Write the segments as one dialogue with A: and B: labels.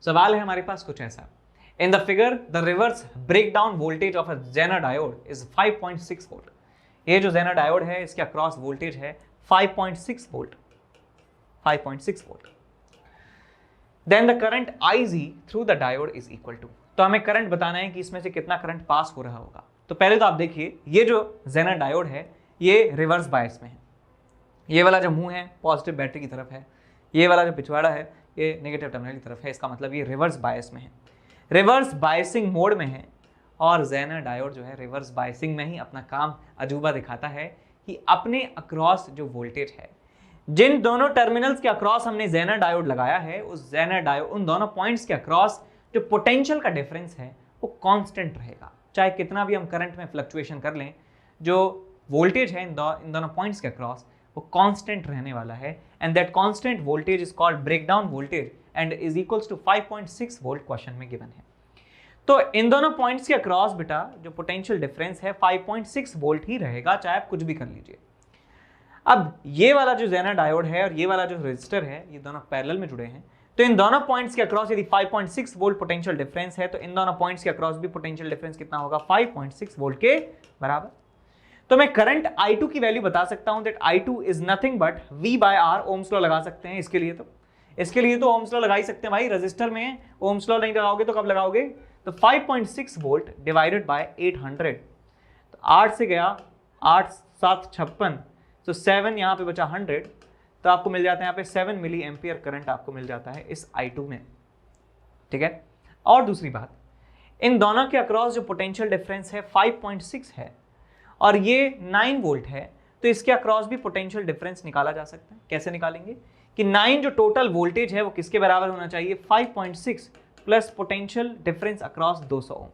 A: सवाल है हमारे पास कुछ ऐसा, in the figure the reverse breakdown voltage of a zener diode is 5.6 volt. ये जो जेनर डायोड है इसके अक्रॉस वोल्टेज है 5.6 volt, 5.6 volt. Then the current IZ through the diode is equal to, तो हमें करंट बताना है कि इसमें से कितना करंट पास हो रहा होगा। तो पहले तो आप देखिए ये जो जेनर डायोड है ये रिवर्स बायस में है, ये वाला जो मुंह है पॉजिटिव बैटरी की तरफ है, ये वाला जो पिछवाड़ा है ये नेगेटिव टर्मिनल की तरफ है, इसका मतलब ये रिवर्स बायस में है, रिवर्स बायसिंग मोड में है। और जेनर डायोड जो है रिवर्स बायसिंग में ही अपना काम अजूबा दिखाता है कि अपने अक्रॉस जो वोल्टेज है, जिन दोनों टर्मिनल्स के अक्रॉस हमने जेनर डायोड लगाया है उस जेनर डायोड उन दोनों पॉइंट्स के अक्रॉस जो पोटेंशियल का डिफरेंस है वो कांस्टेंट रहेगा, चाहे कितना भी हम करंट में फ्लक्चुएशन कर लें, जो वोल्टेज है इन दोनों पॉइंट्स के अक्रॉस वो कांस्टेंट रहने वाला है। And that constant voltage is called breakdown voltage and is equals to 5.6 volt question में गिवन है। तो इन दोनों पॉइंट्स के अक्रॉस बेटा जो पोटेंशियल डिफरेंस है 5.6 वोल्ट ही रहेगा, चाहे आप कुछ भी कर लीजिए। अब ये वाला जो जेनर डायोड है और ये वाला जो रेजिस्टर है ये दोनों पैरेलल में जुड़े हैं, तो इन दोनों पॉइंट्स के अक्रॉस यदि 5.6 वोल्ट पोटेंशियल डिफरेंस है तो इन दोनों पॉइंट्स के अक्रॉस भी पोटेंशियल डिफरेंस कितना होगा, 5.6 वोल्ट के बराबर। तो मैं करंट I2 की वैल्यू बता सकता हूं that I2 is nothing but V/R, Ohm's law लगा सकते हैं इसके लिए तो ओम्स लॉ लगा ही सकते हैं भाई, रजिस्टर में ओम्स लॉ नहीं लगाओगे तो कब लगाओगे, तो 5.6 वोल्ट डिवाइडेड बाय 800, तो 8 से गया 8 7 56, तो 7 यहाँ पे बचा 100, तो आपको मिल जाता है यहाँ पे 7 मिली एम्पियर करंट आपको मिल जाता है इस I2 में, ठीक है। और दूसरी बात, इन दोनों के अक्रॉस जो पोटेंशियल डिफरेंस है 5.6 है और ये 9 वोल्ट है, तो इसके अक्रॉस भी पोटेंशियल डिफरेंस निकाला जा सकता है। कैसे निकालेंगे कि 9 जो टोटल वोल्टेज है वो किसके बराबर होना चाहिए, 5.6 प्लस पोटेंशियल डिफरेंस अक्रॉस 200 ओम,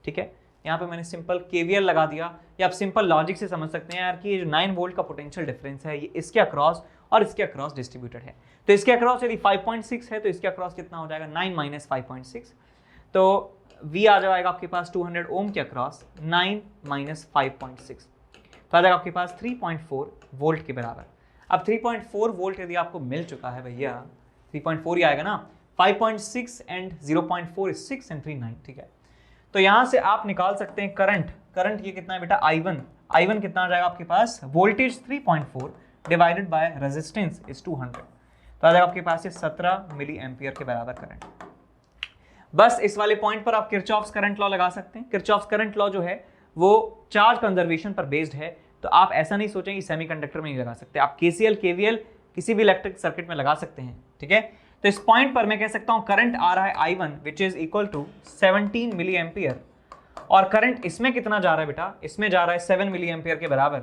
A: ठीक है। यहाँ पे मैंने सिंपल KVL लगा दिया, या आप सिंपल लॉजिक से समझ सकते हैं यार कि ये जो 9 वोल्ट का पोटेंशियल डिफरेंस है ये इसके अक्रॉस और इसके अक्रॉस डिस्ट्रीब्यूटेड है, तो इसके अक्रॉस यदि 5.6 है तो इसके अक्रॉस कितना हो जाएगा, 9 माइनस 5.6, तो V आ जाएगा आपके पास 200 ओम के अक्रॉस 9 माइनस 5.6, तो आ जाएगा आपके पास 3.4 वोल्ट के बराबर। अब 3.4 वोल्ट यदि आपको मिल चुका है भैया, 3.4 ही आएगा ना, 5.6 एंड 0.4 इज 6 एंड 3 9, ठीक है। तो यहाँ से आप निकाल सकते हैं करंट ये कितना है बेटा, I1 कितना आ जाएगा आपके पास, voltage 3.4 divided by resistance is 200, तो आ जाएगा आपके पास ये 17 मिली एम्पियर के बराबर करंट। बस इस वाले पॉइंट पर आप किरचॉफ्स करंट लॉ लगा सकते हैं। किरचॉफ्स करंट लॉ जो है वो चार्ज कंजर्वेशन पर बेस्ड है, तो आप ऐसा नहीं सोचें कि सेमीकंडक्टर में नहीं लगा सकते, आप KCL KVL किसी भी इलेक्ट्रिक सर्किट में लगा सकते हैं, ठीक है। तो इस पॉइंट पर मैं कह सकता हूं करंट आ रहा है I1 which is equal to 17 milli ampere, और करंट इसमें कितना जा रहा है बेटा, इसमें जा रहा है 7 मिली एम्पियर के बराबर,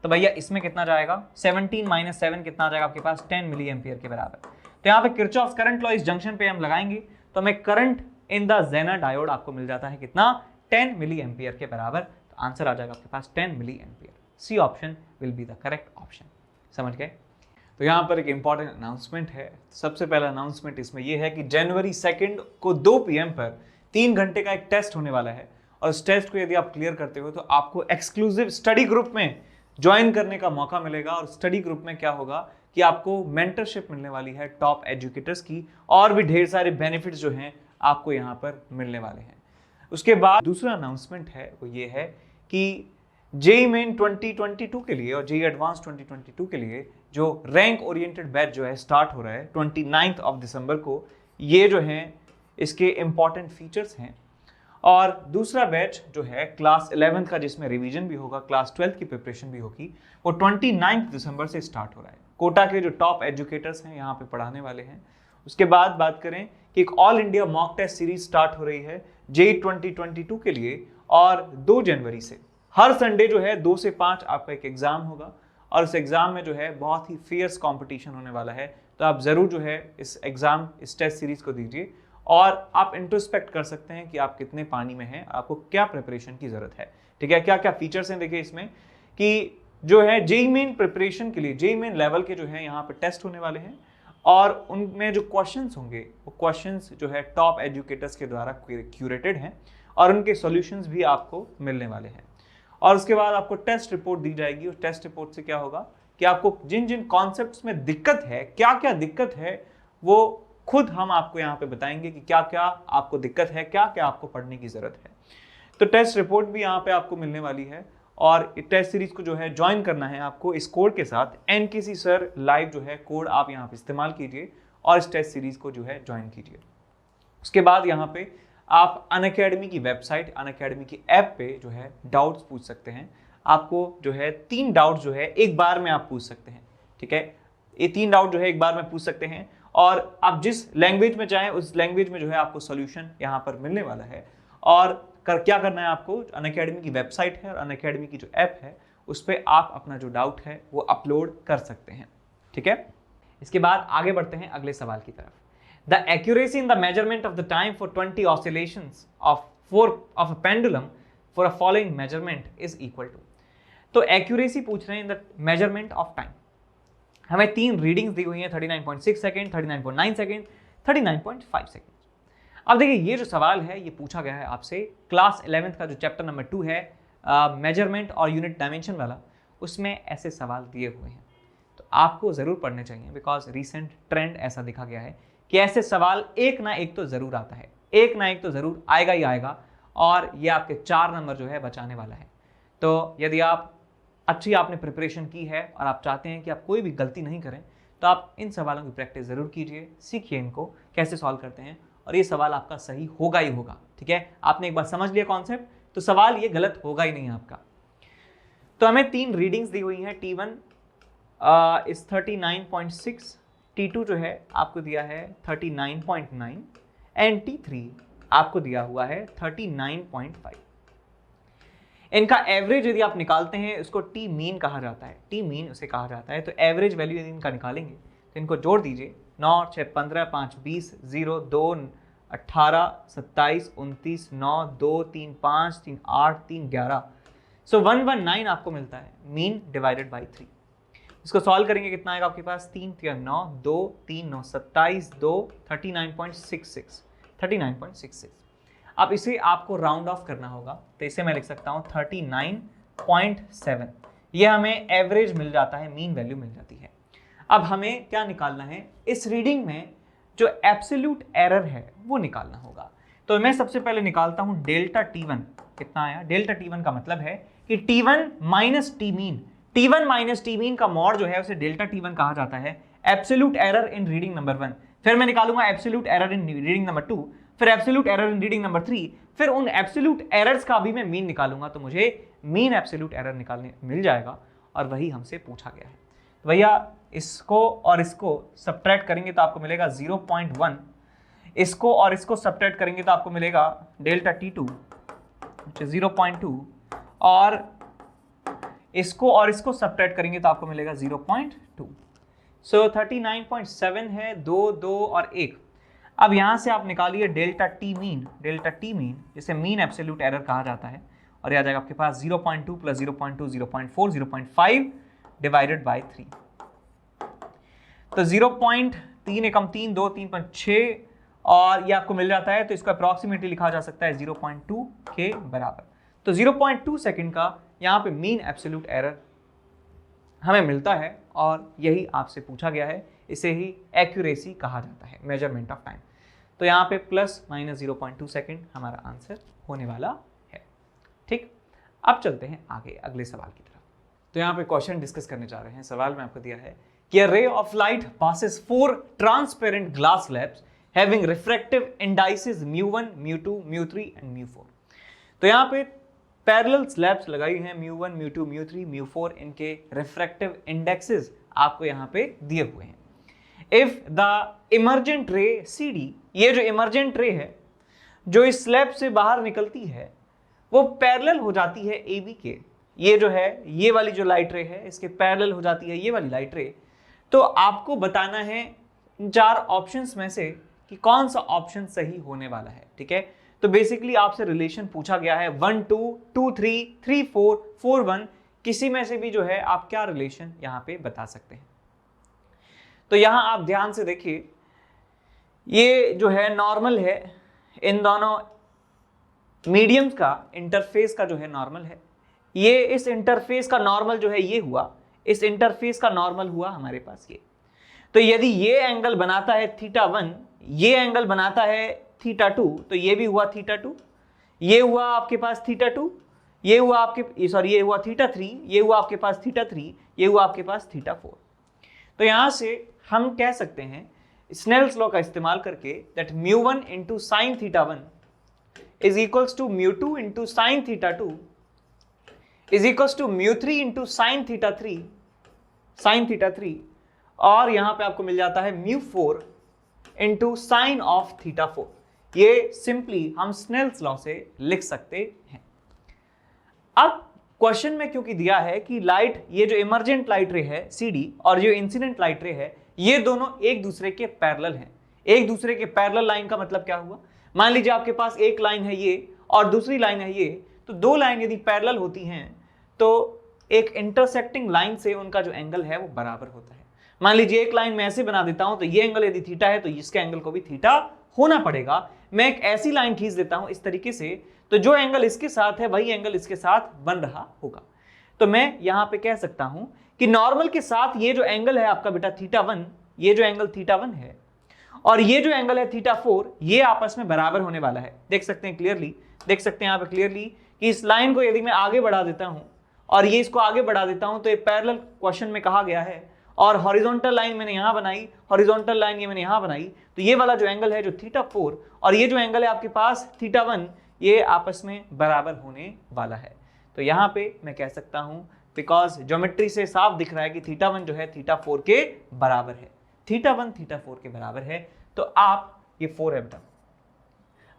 A: तो भैया इसमें कितना जाएगा, 17 माइनस 7 कितना जाएगा आपके पास, 10 मिली एम्पियर के बराबर। तो यहाँ पे किरचॉफ्स करंट लॉ इस जंक्शन पे हम लगाएंगे, तो हमें current in the zener diode आपको मिल जाता है कितना, 10 मिली एम्पियर के बराबर। तो आंसर आ जाएगा आपके पास 10 milli ampere, C option will be the correct option, समझ गए। तो यहाँ पर एक इंपॉर्टेंट अनाउंसमेंट है। सबसे पहला अनाउंसमेंट इसमें यह है कि जनवरी 2 को 2 PM पर 3 घंटे का एक टेस्ट होने वाला है, और इस टेस्ट को यदि आप क्लियर करते हो तो आपको एक्सक्लूसिव स्टडी ग्रुप में ज्वाइन करने का मौका मिलेगा। और स्टडी ग्रुप में क्या होगा कि आपको मेंटरशिप मिलने वाली है टॉप एजुकेटर्स की, और भी ढेर सारे बेनिफिट्स जो हैं आपको यहाँ पर मिलने वाले हैं। उसके बाद दूसरा अनाउंसमेंट है वो ये है कि JEE मेन 2022 के लिए और JEE एडवांस 2022 के लिए जो रैंक ओरिएंटेड बैच जो है स्टार्ट हो रहा है 29 दिसंबर को। ये जो है इसके इंपॉर्टेंट फीचर्स हैं। और दूसरा बैच जो है क्लास 11 का, जिसमें रिवीजन भी होगा, क्लास 12 की प्रिपरेशन भी होगी, वो 29 दिसंबर से स्टार्ट हो रहा है। कोटा के जो टॉप एजुकेटर्स हैं यहाँ पे पढ़ाने वाले हैं। उसके बाद बात करें कि एक all India mock test series start हो रही है JEE 2022 के लिए, और 2 जनवरी से हर संडे जो है 2 से 5 आपका एक एग्जाम होगा, और इस एग्जाम में जो है बहुत ही फियर्स कंपटीशन होने वाला है। तो आप जरूर जो है इस टेस्ट सीरीज को दीजिए, और आप इंट्रोस्पेक्ट कर सकते हैं कि आप कितने पानी में हैं, आपको क्या प्रिपरेशन की जरूरत है, ठीक है। क्या क्या फीचर्स हैं देखिए इसमें, कि जो है JEE मेन प्रिपरेशन के लिए JEE मेन लेवल के जो है यहाँ पे टेस्ट होने वाले हैं, और उनमें जो क्वेश्चंस होंगे वो क्वेश्चंस जो है टॉप एजुकेटर्स के द्वारा क्यूरेटेड हैं, और उनके सॉल्यूशंस भी आपको मिलने वाले हैं। और उसके बाद आपको टेस्ट रिपोर्ट दी जाएगी। उस टेस्ट रिपोर्ट से क्या होगा कि आपको जिन जिन कॉन्सेप्ट्स में दिक्कत है, क्या क्या दिक्कत है, वो खुद हम आपको यहाँ पे बताएंगे कि क्या क्या आपको दिक्कत है, क्या क्या आपको पढ़ने की जरूरत है। तो टेस्ट रिपोर्ट भी यहाँ पे आपको मिलने वाली है और टेस्ट सीरीज को जो है ज्वाइन करना है आपको इस कोड के साथ, NKC सर लाइव जो है कोड आप यहाँ पे इस्तेमाल कीजिए और इस टेस्ट सीरीज को जो है ज्वाइन कीजिए। उसके बाद यहाँ पे आप अनअकैडमी की वेबसाइट, अनअकैडमी की ऐप पे जो है डाउट्स पूछ सकते हैं। आपको जो है 3 डाउट जो है एक बार में आप पूछ सकते हैं, ठीक है। ये 3 डाउट जो है एक बार में पूछ सकते हैं और आप जिस लैंग्वेज में चाहें उस लैंग्वेज में जो है आपको सॉल्यूशन यहाँ पर मिलने वाला है। और क्या करना है आपको, अनअकैडमी की वेबसाइट है और अनअकैडमी की जो ऐप है उस पर आप अपना जो डाउट है वो अपलोड कर सकते हैं, ठीक है। इसके बाद आगे बढ़ते हैं अगले सवाल की तरफ। The accuracy in the measurement of the time for 20 oscillations of a pendulum for a following measurement is equal to। तो accuracy पूछ रहे हैं in the measurement of time। हमें 3 रीडिंग्स दी हुई हैं, 39.6 सेकेंड, 39.9 सेकेंड, 39.5 सेकेंड। अब देखिए ये जो सवाल है ये पूछा गया है आपसे क्लास 11th का जो चैप्टर नंबर 2 है मेजरमेंट और यूनिट डायमेंशन वाला, उसमें ऐसे सवाल दिए हुए हैं। तो आपको ज़रूर पढ़ने चाहिए बिकॉज रिसेंट ट्रेंड ऐसा दिखा गया है कि ऐसे सवाल एक ना एक तो ज़रूर आता है, एक ना एक तो ज़रूर आएगा ही आएगा और ये आपके 4 नंबर जो है बचाने वाला है। तो यदि आप अच्छी आपने प्रिपरेशन की है और आप चाहते हैं कि आप कोई भी गलती नहीं करें तो आप इन सवालों की प्रैक्टिस ज़रूर कीजिए, सीखिए इनको कैसे सॉल्व करते हैं और ये सवाल आपका सही होगा ही होगा, ठीक है। आपने एक बार समझ लिया कॉन्सेप्ट तो सवाल ये गलत होगा ही नहीं आपका। तो हमें 3 रीडिंग्स दी हुई हैं, T1 इस 39.6, T2 जो है आपको दिया है 39.9 एंड T3 आपको दिया हुआ है 39.5। इनका एवरेज यदि आप निकालते हैं उसको टी मीन कहा जाता है, टी मीन उसे कहा जाता है। तो एवरेज वैल्यू यदि इनका निकालेंगे तो इनको जोड़ दीजिए, 9 6 15 5 20 0 2 18 27 29 9 2 3 5 3 8 3 11, सो 119 आपको मिलता है मीन डिवाइडेड बाई 3। इसको सॉल्व करेंगे कितना आएगा आपके पास, 3 3 9 2 3 9 27 2 39.66। अब इसे आपको राउंड ऑफ करना होगा तो इसे मैं लिख सकता हूं 39.7। ये हमें एवरेज मिल जाता है, मीन वैल्यू मिल जाती है। अब हमें क्या निकालना है, इस रीडिंग में जो एब्सोल्यूट एरर है वो निकालना होगा। तो मैं सबसे पहले निकालता हूं डेल्टा T1 कितना आया। डेल्टा T1 का मतलब है कि T1 minus T mean, T1 minus T mean का मॉड जो है उसे डेल्टा T1 कहा जाता है। Absolute error in reading number 1, फिर मैं निकालूंगा absolute error in reading number 2, फिर absolute error in reading number 3, फिर उन एब्सोल्यूट एरर्स का भी मैं मीन निकालूंगा। तो मुझे मीन एब्सोल्यूट एरर निकालने मिल जाएगा और वही हमसे पूछा गया है। तो भैया इसको और इसको सब्ट्रैक्ट करेंगे तो आपको मिलेगा 0.1, इसको और इसको सब्ट्रैक्ट करेंगे तो आपको मिलेगा डेल्टा T2 0.2 और इसको और इसको सब्ट्रैक्ट करेंगे तो आपको मिलेगा 0.2। सो 39.7 है, 2 2 और 1। अब यहां से आप निकालिए डेल्टा टी मीन, जिसे मीन एब्सोल्यूट एरर कहा जाता है, और यह आ जाएगा आपके पास 0.2 प्लस 0.2 0.4 0.5 डिवाइडेड बाय 3। तो 0.3 एकम 3 2 3.6 और ये आपको मिल जाता है। तो इसको अप्रॉक्सीमेटली लिखा जा सकता है 0.2 के बराबर। तो 0.2 सेकंड का यहाँ पे मीन एब्सोल्यूट एरर हमें मिलता है और यही आपसे पूछा गया है। इसे ही एक्यूरेसी कहा जाता है, मेजरमेंट ऑफ टाइम। तो यहाँ पे प्लस माइनस 0.2 सेकंड हमारा आंसर होने वाला है। ठीक, अब चलते हैं आगे अगले सवाल की तरफ। तो यहाँ पे क्वेश्चन डिस्कस करने जा रहे हैं। सवाल में आपको दिया है कि a ray of light passes 4 transparent glass slabs having refractive indices mu1, mu2, mu3 and mu4। तो यहाँ पे पैरेलल स्लैब्स लगाई हैं, mu1, mu2, mu3, mu4, इनके रिफ्रैक्टिव इंडेक्सेस आपको यहाँ पे दिए हुए हैं। इफ द इमर्जेंट रे CD, ये जो इमर्जेंट रे है जो इस स्लैब से बाहर निकलती है वो पैरेलल हो जाती है AB के, ये जो है ये वाली जो लाइट रे है इसके पैरेलल हो जाती है ये वाली लाइट रे। तो आपको बताना है इन 4 ऑप्शंस में से कि कौन सा ऑप्शन सही होने वाला है। ठीक है, तो बेसिकली आपसे रिलेशन पूछा गया है 1 2 2 3 3 4 4 1, किसी में से भी जो है आप क्या रिलेशन यहाँ पे बता सकते हैं। तो यहाँ आप ध्यान से देखिए, ये जो है नॉर्मल है, इन दोनों मीडियम्स का इंटरफेस का जो है नॉर्मल है। ये इस इंटरफेस का नॉर्मल जो है ये हुआ, इस इंटरफेस का नॉर्मल हुआ हमारे पास ये। तो यदि ये एंगल बनाता है θ1, ये एंगल बनाता है थीटा 2, तो ये भी हुआ थीटा 2, ये हुआ आपके पास थीटा 2, ये हुआ आपके सॉरी ये हुआ थीटा 3, ये हुआ आपके पास थीटा 3, ये हुआ आपके पास थीटा 4। तो यहां से हम कह सकते हैं स्नेल्स लॉ का इस्तेमाल करके that μ1 into sine theta 1 is equals to μ2 into sine theta 2 is equals to μ3 into sine theta 3 और यहां पे आपको मिल जाता है μ4 इंटू साइन ऑफ थीटा 4। ये सिंपली हम स्नेल्स लॉ से लिख सकते हैं। अब क्वेश्चन में क्योंकि दिया है कि लाइट, ये जो इमर्जेंट लाइट रे है CD और जो इंसिडेंट लाइट रे है, ये दोनों एक दूसरे के पैरेलल हैं। एक दूसरे के पैरेलल लाइन का मतलब क्या हुआ, मान लीजिए आपके पास एक लाइन है ये और दूसरी लाइन है ये, तो दो लाइन यदि पैरेलल होती हैं तो एक इंटरसेक्टिंग लाइन से उनका जो एंगल है वो बराबर होता है। मान लीजिए एक लाइन में ऐसे बना देता हूं तो ये एंगल यदि थीटा है तो इसके एंगल को भी थीटा होना पड़ेगा। मैं एक ऐसी लाइन खींच देता हूं इस तरीके से, तो जो एंगल इसके साथ है वही एंगल इसके साथ बन रहा होगा। तो मैं यहां पे कह सकता हूं कि नॉर्मल के साथ ये जो एंगल है आपका बेटा थीटा 1, ये जो एंगल थीटा 1 है और ये जो एंगल है थीटा 4, ये आपस में बराबर होने वाला है। देख सकते हैं क्लियरली, देख सकते हैं यहाँ पे क्लियरली कि इस लाइन को यदि मैं आगे बढ़ा देता हूं और ये इसको आगे बढ़ा देता हूं तो ये पैरेलल क्वेश्चन में कहा गया है, और हॉरिजॉन्टल लाइन मैंने यहां बनाई, हॉरिजॉन्टल लाइन ये मैंने यहां बनाई, तो ये वाला जो एंगल है जो थीटा 4 और ये जो एंगल है आपके पास थीटा 1, ये आपस में बराबर होने वाला है। तो यहां पे मैं कह सकता हूं बिकॉज ज्योमेट्री से साफ दिख रहा है कि थीटा 1 जो है थीटा 4 के बराबर है, थीटा 1 थीटा 4 के बराबर है। तो आप ये 4 है बेटा,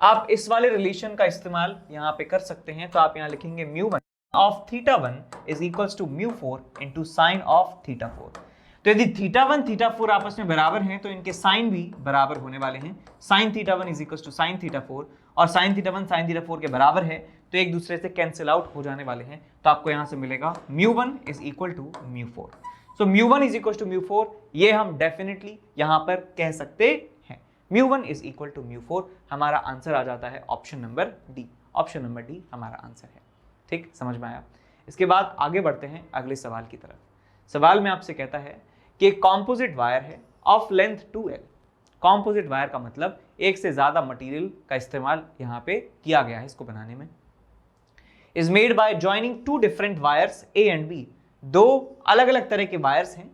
A: आप इस वाले रिलेशन का इस्तेमाल यहां पे कर सकते हैं। तो आप यहां लिखेंगे μ1 of theta 1 is equals to μ4 into sine of theta 4। तो यदि थीटा 1 थीटा 4 आपस में बराबर हैं तो इनके साइन भी बराबर होने वाले हैं। Sine theta 1 is equals to sine theta 4 और साइन थीटा 1 साइन थीटा 4 के बराबर है, तो एक दूसरे से कैंसिल आउट हो जाने वाले हैं। तो आपको यहां से मिलेगा μ1 is equal to μ4। So μ1 is equal to μ4, ये हम डेफिनेटली यहां पर कह सकते हैं। μ1 इज इक्वल टू μ4, हमारा आंसर आ जाता है option number D. Option number D हमारा आंसर है। ठीक, समझ में आया। इसके बाद आगे बढ़ते हैं अगले सवाल की तरफ। सवाल में आपसे कहता है कि एक कॉम्पोजिट वायर है of length 2L। Composite wire का मतलब एक से ज्यादा मटेरियल का इस्तेमाल यहां पे किया गया है इसको बनाने में। Is made by joining two different wires A and B, दो अलग अलग तरह के वायर्स हैं,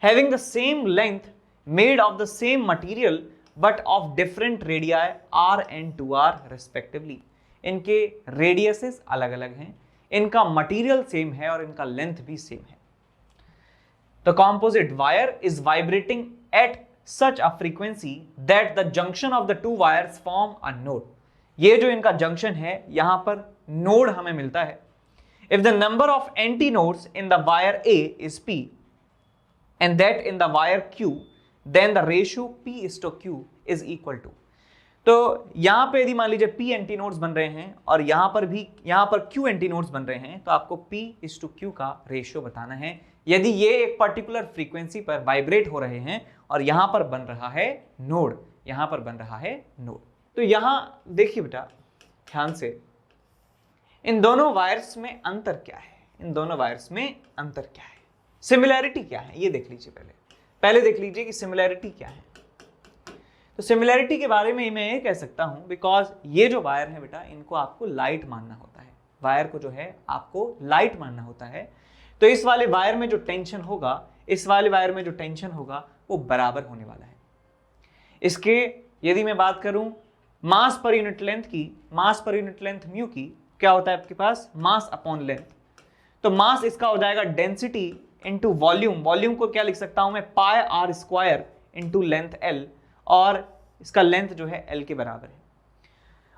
A: having the same length made of the same material but of different radii R and 2R respectively. इनके रेडियसेस अलग अलग हैं, इनका मटेरियल सेम है और इनका लेंथ भी सेम है। The composite wire is vibrating at such a frequency that the junction of the two wires form a node. ये जो इनका जंक्शन है यहां पर नोड हमें मिलता है। If the number of antinodes in the wire A is P and that in the wire Q, then the ratio P is to Q is equal to। तो यहां पे यदि मान लीजिए P एंटीनोड्स बन रहे हैं और यहां पर Q एंटीनोड्स बन रहे हैं, तो आपको P is to Q का रेशियो बताना है। यदि ये एक पर्टिकुलर फ्रीक्वेंसी पर वाइब्रेट हो रहे हैं और यहां पर बन रहा है नोड, यहां पर बन रहा है नोड। तो यहां देखिए बेटा ध्यान से, इन दोनों वायर्स में अंतर क्या है, इन दोनों वायर्स में अंतर क्या है, सिमिलैरिटी क्या है, ये देख लीजिए। पहले देख लीजिए कि सिमिलैरिटी क्या है। तो सिमिलैरिटी के बारे में मैं ये कह सकता हूं बिकॉज ये जो वायर है बेटा, इनको आपको लाइट मानना होता है। वायर को जो है आपको लाइट मानना होता है। तो इस वाले वायर में जो टेंशन होगा, इस वाले वायर में जो टेंशन होगा वो बराबर होने वाला है। इसके यदि मैं बात करूं मास पर यूनिट लेंथ की, मास पर यूनिट लेंथ म्यू की, क्या होता है आपके पास मास अपॉन लेंथ। तो मास इसका हो जाएगा डेंसिटी इंटू वॉल्यूम। वॉल्यूम को क्या लिख सकता हूं मैं, pi R square into length L, और इसका लेंथ जो है एल के बराबर है।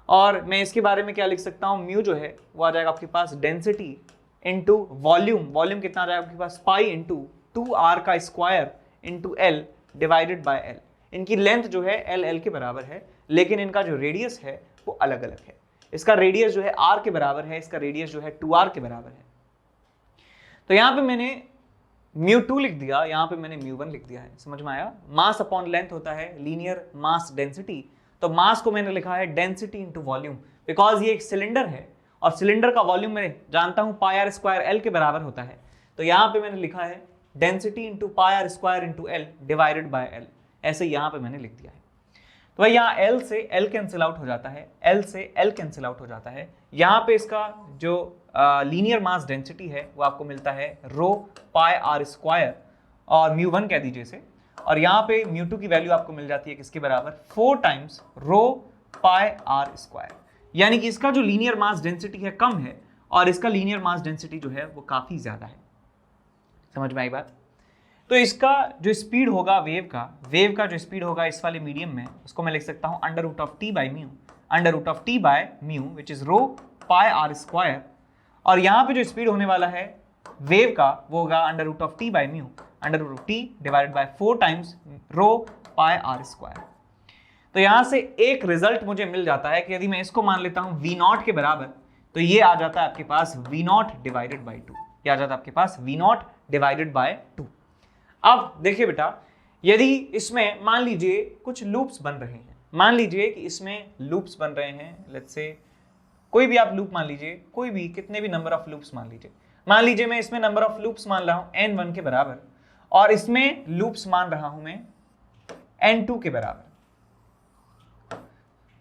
A: और मैं इसके बारे में क्या लिख सकता हूं, म्यू जो है वो आ जाएगा आपके पास डेंसिटी इंटू वॉल्यूम। वॉल्यूम कितना आ जाएगा आपके पास, पाई इंटू 2r का square into L divided by L. इनकी लेंथ जो है एल के बराबर है, लेकिन इनका जो रेडियस है वो अलग अलग है। इसका रेडियस जो है r के बराबर है, इसका रेडियस जो है 2r के बराबर है। तो यहां पे मैंने μ2 लिख दिया, यहां पे मैंने μ1 लिख दिया है। समझ में आया। मास अपॉन लेंथ होता है लीनियर मास डेंसिटी, तो मास को मैंने लिखा है डेंसिटी इंटू वॉल्यूम, बिकॉज ये एक सिलेंडर है और सिलेंडर का वॉल्यूम मैं जानता हूं पाई आर स्क्वायर एल के बराबर होता है। तो यहां पे मैंने लिखा है density into pi R square into L divided by L, ऐसे यहां पे मैंने लिख दिया है। तो भाई यहाँ L से L कैंसिल आउट हो जाता है, L से L कैंसिल आउट हो जाता है। यहाँ पे इसका जो लीनियर मास डेंसिटी है वो आपको मिलता है रो पाई आर स्क्वायर और म्यू वन कह दीजिए इसे, और यहाँ पे म्यू टू की वैल्यू आपको मिल जाती है किसके बराबर, 4 times rho pi R square. यानी कि इसका जो लीनियर मास डेंसिटी है कम है और इसका लीनियर मास डेंसिटी जो है वो काफी ज्यादा है। समझ में आई बात? तो इसका जो स्पीड होगा वेव का जो स्पीड होगा इस वाले मीडियम में, उसको मैं लिख सकता हूं under root of T by mu which is rho pi R square, और यहाँ पे जो स्पीड होने वाला है वेव का वो होगा under root of T by mu under root of T divided by 4 times rho pi R square. तो यहां से एक रिजल्ट मुझे मिल जाता है कि यदि मैं इसको मान लेता हूं V0 के बराबर, तो ये आ जाता है आपके पास V0 डिवाइडेड बाई 2, ये आ जाता है आपके पास V0 डिवाइडेड बाय 2। अब देखिए बेटा, यदि इसमें मान लीजिए कुछ लूप्स बन रहे हैं, मान लीजिए कि इसमें लूप्स बन रहे हैं, लेट्स से कोई भी आप लूप मान लीजिए, कोई भी कितने भी नंबर ऑफ लूप्स मान लीजिए मैं इसमें नंबर ऑफ लूप्स मान रहा हूं n1 के बराबर, और इसमें लूप्स मान रहा हूं मैं n2 के बराबर,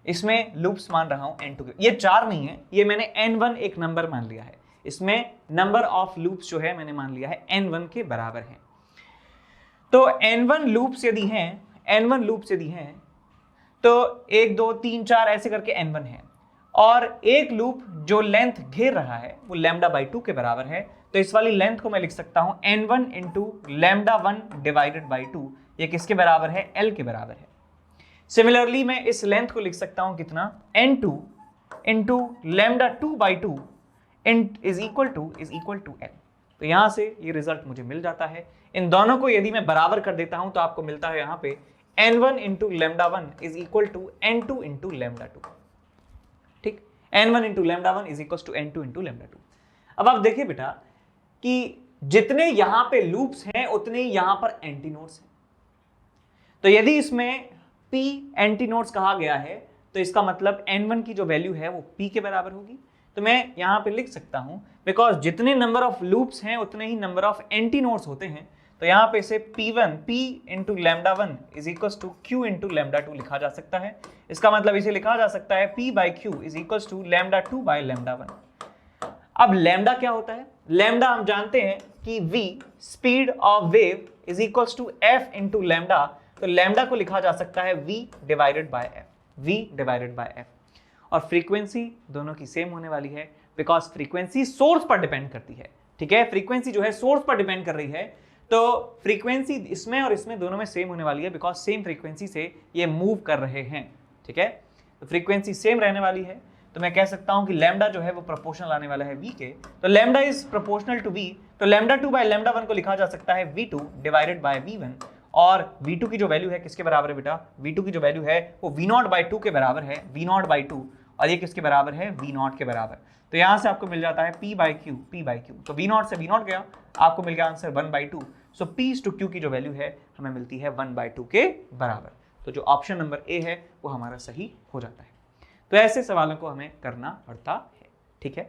A: इसमें लूप्स मान रहा हूं n2 के, ये 4 नहीं है, ये मैंने n1 एक नंबर मान लिया है, इसमें नंबर ऑफ लूप्स जो है मैंने मान लिया है n1 के बराबर है। तो n1 लूप्स यदि हैं तो 1 2 3 4 ऐसे करके n1 है, और एक लूप जो लेंथ घेर रहा है वो लैम्डा बाई 2 के बराबर है, तो इस वाली लेंथ को मैं लिख सकता हूं n1 into lambda 1 divided by 2, ये किसके बराबर है, L के बराबर है। सिमिलरली मैं इस लेंथ को लिख सकता हूं कितना, n2 into lambda 2 by 2 is equal to L। तो यहां से ये रिजल्ट मुझे मिल जाता है। इन दोनों को यदि मैं बराबर कर देता हूं तो आपको मिलता है यहां पे n1 into lambda 1 is equal to n2 into lambda 2। ठीक, n1 into lambda 1 is equal to n2 into lambda 2। अब आप देखिए बेटा कि जितने यहां पे लूप्स हैं उतने ही यहां पर एंटी नोड्स हैं, तो यदि इसमें p एंटी नोड्स कहा गया है तो इसका मतलब n1 की जो वैल्यू है वो p के बराबर होगी। तो मैं यहां पे लिख सकता हूं, बिकॉज जितने नंबर ऑफ लूप्स हैं उतने ही नंबर ऑफ एंटी नोड्स होते हैं, तो यहां पे इसे p into lambda 1 is equal to q into lambda 2 लिखा जा सकता है। इसका मतलब इसे लिखा जा सकता है p by Q is equal to lambda 2 by lambda 1। अब लैम्डा क्या होता है, लैम्डा हम जानते हैं कि v speed of wave is equal to f into lambda, तो लैम्डा को लिखा जा सकता है v डिवाइडेड बाय f, और फ्रीक्वेंसी दोनों की सेम होने वाली है, बिकॉज फ्रीक्वेंसी सोर्स पर डिपेंड करती है। ठीक है, फ्रीक्वेंसी जो है सोर्स पर डिपेंड कर रही है, तो फ्रीक्वेंसी इसमें और इसमें दोनों में सेम होने वाली है, बिकॉज सेम फ्रीक्वेंसी से ये मूव कर रहे हैं। ठीक है, तो फ्रीक्वेंसी सेम रहने वाली है, तो मैं कह सकता हूं कि लैम्डा जो है वो प्रोपोर्शनल आने वाला है v के, तो lambda is proportional to v, तो लैम्डा 2 बाय लैम्डा 1 को लिखा जा सकता है v2 डिवाइडेड बाय v1, और v2 की जो वैल्यू है किसके बराबर है बेटा, v2 की जो वैल्यू है वो v0 बाई 2 के बराबर है, v0 बाई 2, और ये किसके बराबर है, v0 के बराबर। तो यहां से आपको मिल जाता है p बाई क्यू, तो v0 से v0 गया, आपको मिल गया answer 1/2। So p to q की जो वैल्यू है हमें मिलती है 1/2 के बराबर। तो जो ऑप्शन नंबर ए है वो हमारा सही हो जाता है। तो ऐसे सवालों को हमें करना पड़ता है। ठीक है।